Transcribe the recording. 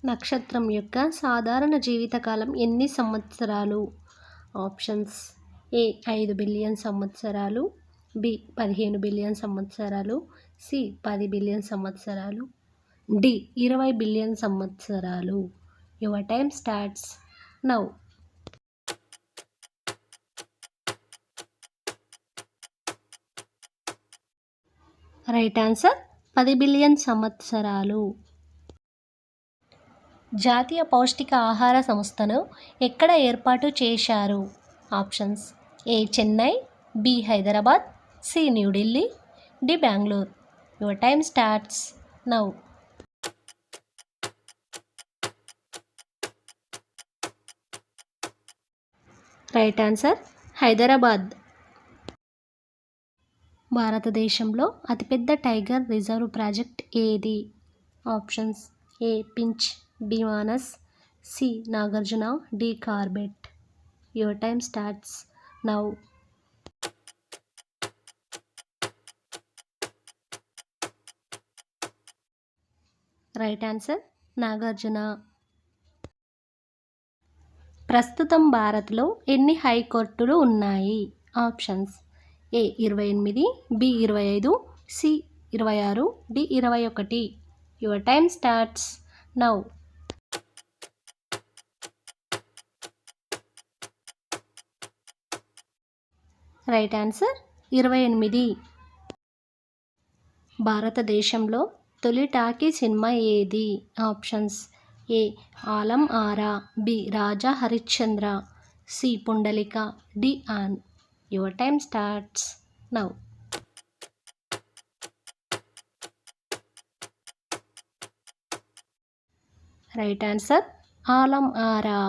నక్షత్రం యొక్క సాధారణ జీవితకాలం ఎన్ని సంవత్సరాలు? ఆప్షన్స్: ఏ 5 బిలియన్ సంవత్సరాలు, బి 15 బిలియన్ సంవత్సరాలు, సి 10 బిలియన్ సంవత్సరాలు, డి 20 బిలియన్ సంవత్సరాలు. Your time starts now. Right answer 10 billion సంవత్సరాలు. జాతీయ పౌష్టిక ఆహార సంస్థను ఎక్కడ ఏర్పాటు చేశారు? Options: A Chennai, B Hyderabad, C New Delhi, D Bengaluru. Your time starts now. Right answer Hyderabad. భారతదేశంలో అతిపెద్ద టైగర్ రిజర్వ్ ప్రాజెక్ట్ ఏది? Options: A pinch, B Manas, C Nagarjuna, D Corbett. Your time starts now. Right answer Nagarjuna. ప్రస్తుతం భారత్లో ఎన్ని హైకోర్టులు ఉన్నాయి? Options: A 28, B 25, C 26, D 21. Your time starts now. Right answer 28. భారతదేశంలో తొలి టాకీ సినిమా ఏది? Options: A Alam Ara, B Raja Harishchandra, C Pundalik, D Aan. Your time starts now. Right answer Alam aura.